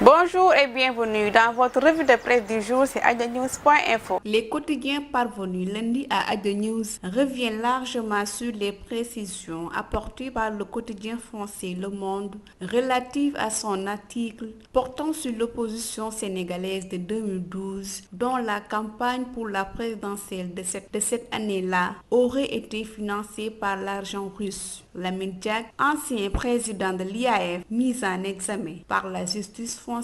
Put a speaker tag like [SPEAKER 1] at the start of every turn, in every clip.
[SPEAKER 1] Bonjour et bienvenue dans votre revue de presse du jour, c'est adjanews.info.
[SPEAKER 2] Les quotidiens parvenus lundi à Adjanews reviennent largement sur les précisions apportées par le quotidien français Le Monde relative à son article portant sur l'opposition sénégalaise de 2012, dont la campagne pour la présidentielle de cette année-là aurait été financée par l'argent russe. Lamine Diack, ancien président de l'IAF, mis en examen par la justice française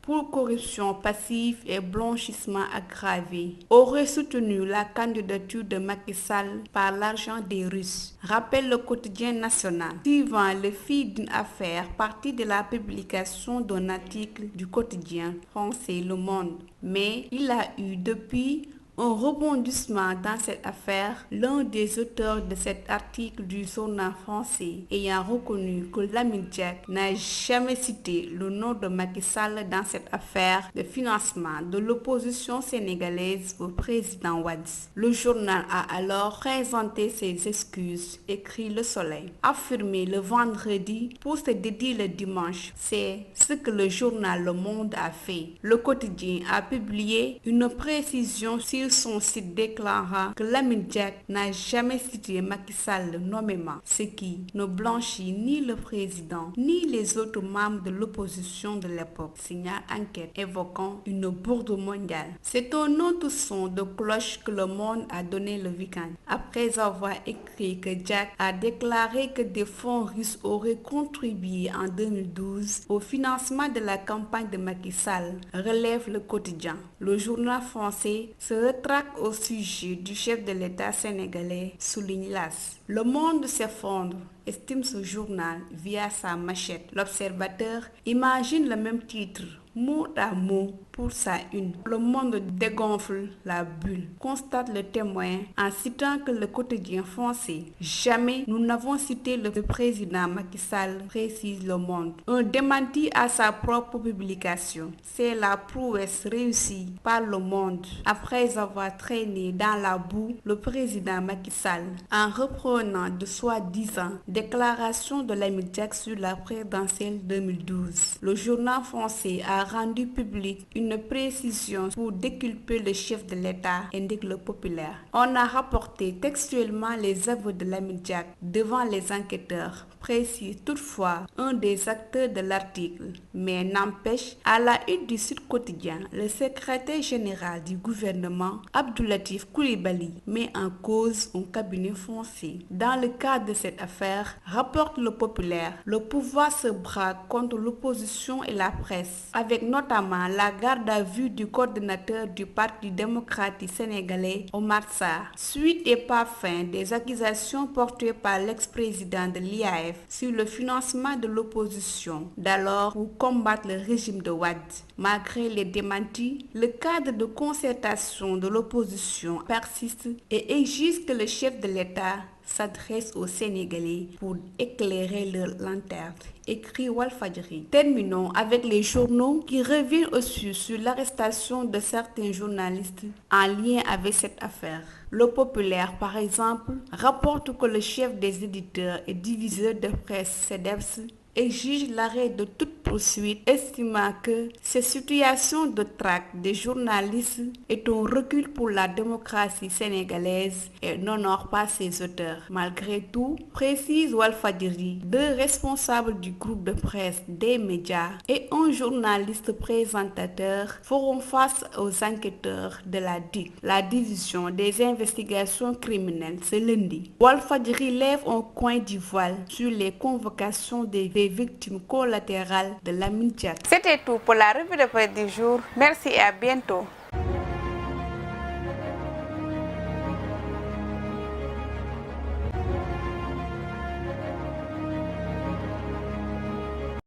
[SPEAKER 2] pour corruption passive et blanchissement aggravé, aurait soutenu la candidature de Macky Sall par l'argent des Russes, rappelle le quotidien national, suivant le fil d'une affaire partie de la publication d'un article du quotidien français Le Monde. Mais il a eu depuis un rebondissement dans cette affaire, l'un des auteurs de cet article du journal français ayant reconnu que Lamine Diack n'a jamais cité le nom de Macky Sall dans cette affaire de financement de l'opposition sénégalaise au président Wade. Le journal a alors présenté ses excuses, écrit Le Soleil, affirmé le vendredi pour se dédier le dimanche. C'est ce que le journal Le Monde a fait. Le quotidien a publié une précision sur son site déclarant que Lamine Diack n'a jamais cité Macky Sall nommément, ce qui ne blanchit ni le président ni les autres membres de l'opposition de l'époque, signale Enquête, évoquant une bourde mondiale. C'est un autre son de cloche que Le Monde a donné le week-end, après avoir écrit que Diack a déclaré que des fonds russes auraient contribué en 2012 au financement de la campagne de Macky Sall, relève le quotidien. Le journal français se retraque au sujet du chef de l'État sénégalais, souligne l'AS. Le monde s'effondre, estime ce journal via sa machette. L'Observateur imagine le même titre, mot à mot, pour sa une. Le monde dégonfle la bulle, constate le témoin en citant que le quotidien français. Jamais nous n'avons cité le président Macky Sall, précise Le Monde. Un démenti à sa propre publication. C'est la prouesse réussie par Le Monde après avoir traîné dans la boue le président Macky Sall en reprenant de soi-disant déclaration de Lamine Diack sur la présidentielle 2012. Le journal français a rendu public une précision pour déculper le chef de l'État, indique Le Populaire. On a rapporté textuellement les aveux de Lamine Diack devant les enquêteurs, précise toutefois un des acteurs de l'article. Mais n'empêche, à la une du Sud Quotidien, le secrétaire général du gouvernement, Abdoulatif Coulibaly, met en cause un cabinet français. Dans le cadre de cette affaire, rapporte Le Populaire, le pouvoir se braque contre l'opposition et la presse, avec notamment la garde à vue du coordinateur du Parti démocratique sénégalais, Omar Sarr. Suite et pas fin des accusations portées par l'ex-président de l'IAF sur le financement de l'opposition d'alors pour combattre le régime de Wade. Malgré les démentis, le cadre de concertation de l'opposition persiste et exige que le chef de l'État s'adresse aux Sénégalais pour éclairer leur lanterne, écrit Walfadjri. Terminons avec les journaux qui reviennent aussi sur l'arrestation de certains journalistes en lien avec cette affaire. Le Populaire, par exemple, rapporte que le chef des éditeurs et diviseur de presse, CEDEPS, exige l'arrêt de toute poursuite, estimant que cette situation de traque des journalistes est un recul pour la démocratie sénégalaise et n'honore pas ses auteurs. Malgré tout, précise Walfadjri, deux responsables du groupe de presse des médias et un journaliste présentateur feront face aux enquêteurs de la DIC, la division des investigations criminelles, ce lundi. Walfadjri lève un coin du voile sur les convocations des victimes collatérales de Lamine Diack.
[SPEAKER 1] C'était tout pour la revue de presse du jour. Merci et à bientôt.